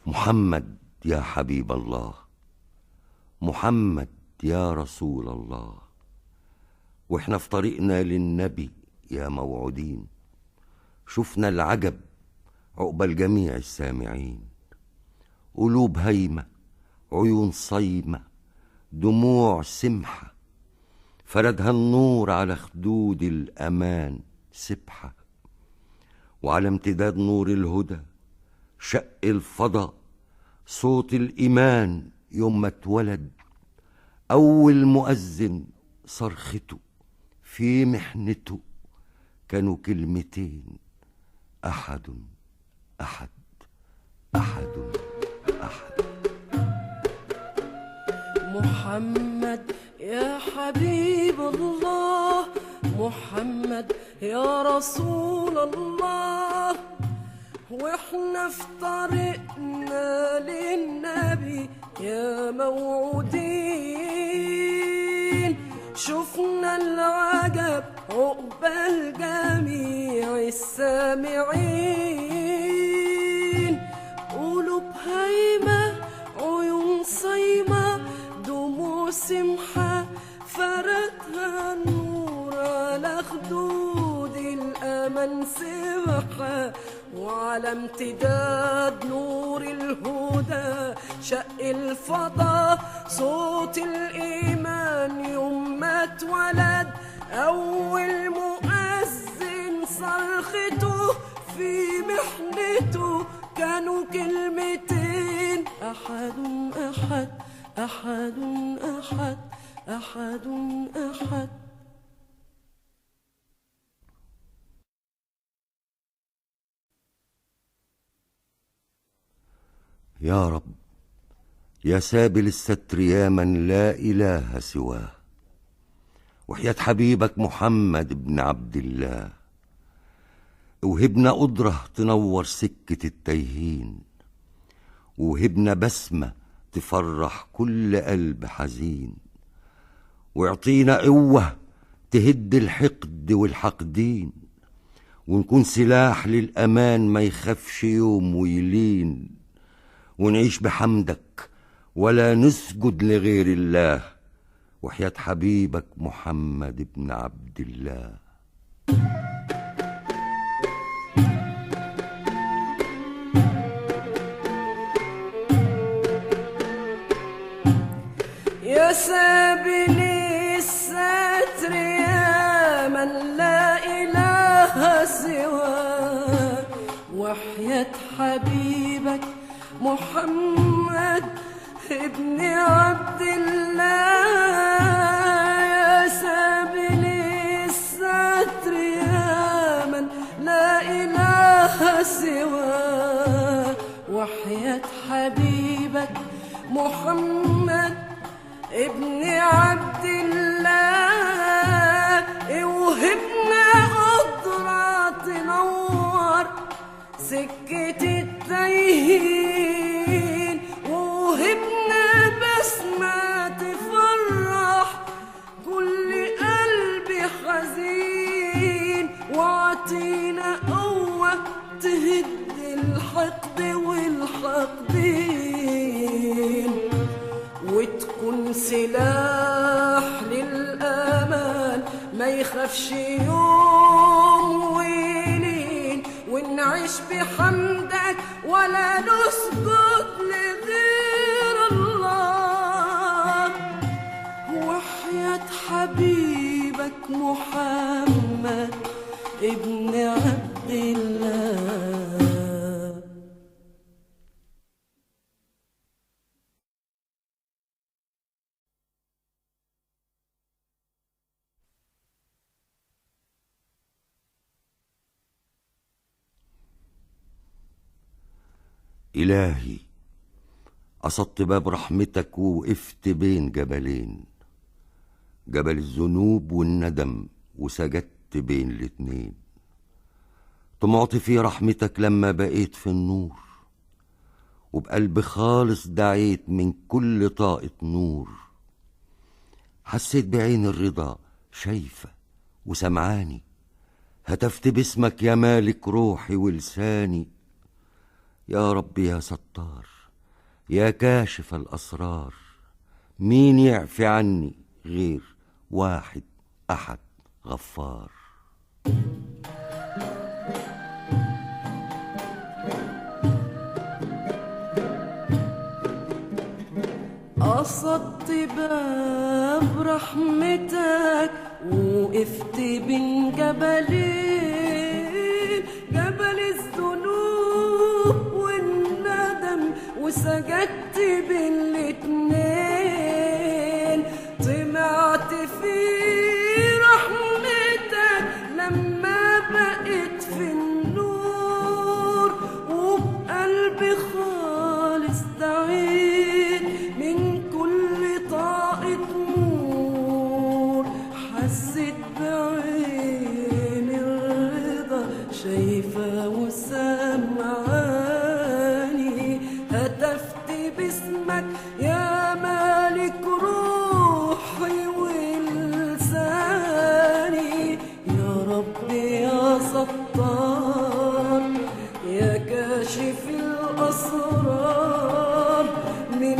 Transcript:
محمد يا حبيب الله، محمد يا رسول الله، واحنا في طريقنا للنبي يا موعودين، شفنا العجب عقبال جميع السامعين. قلوب هايمة، عيون صايمة، دموع سمحة، فردها النور على خدود الأمان سبحة، وعلى امتداد نور الهدى شق الفضا صوت الإيمان يوم ما اتولد. أول مؤذن صرخته في محنته كانوا كلمتين: أحد أحد أحد أحد. محمد يا حبيب الله، محمد يا رسول الله، واحنا في طريقنا للنبي يا موعودين، شفنا العجب عقبال جميع السامعين. قلوب هايمة، عيون صايمة، دموع سمحة، فردها النور على خدود الأمل سبحة، وعلى امتداد نور الهدى شق الفضا صوت الإيمان يوم ما اتولد. أول مؤذن صرخته في محنته كانوا كلمتين: أحد أحد أحد أحد أحد أحد. يا رب يا سابل الستر يا من لا إله سواه، وحياة حبيبك محمد بن عبد الله، وهبنا قدرة تنور سكة التايهين، وهبنا بسمة تفرح كل قلب حزين، واعطينا قوة تهد الحقد والحقدين، ونكون سلاح للأمان ما يخافش يوم ويلين، ونعيش بحمدك ولا نسجد لغير الله، وحياة حبيبك محمد بن عبد الله. يا سابل الستر يا من لا إله سواه، وحياة حبيبك محمد ابن عبد الله. يا سابل الستر يا من لا إله سواه، وحياة حبيبك محمد ابن عبد الله، اوهبنا قدرة تنور سكة التايهين، وهبنا بسمة تفرح كل قلب حزين، واعطينا قوة تهد الحقد والحقدين، وتكون سلاح للأمان ما يخافش يوم ويلين، ونعيش بحمدك ولا نسجد لغير الله، وحياة حبيبك محمد ابن عبد الله. إلهي قصدت باب رحمتك ووقفت بين جبلين، جبل الذنوب والندم، وسجدت بين الاتنين. طمعت في رحمتك لما بقيت في النور، وبقلب خالص دعيت من كل طاقة نور. حسيت بعين الرضا شايفة وسمعاني، هتفت باسمك يا مالك روحي ولساني. يا رب يا ستار يا كاشف الأسرار، مين يعفي عني غير واحد أحد غفار. قصدت باب رحمتك وقفت بين جبلين، جبل الذنوب والندم، وسجدت بين الاتنين. طمعت في رحمتك لما بقيت في النور، وبقلبي خالص دعيت من كل طاقة نور. حسيت بعين الرضا شايفة وسامعاني، هتفت باسمك يا مالك روحي ولساني. يا رب يا ستار يا كاشف الأسرار، من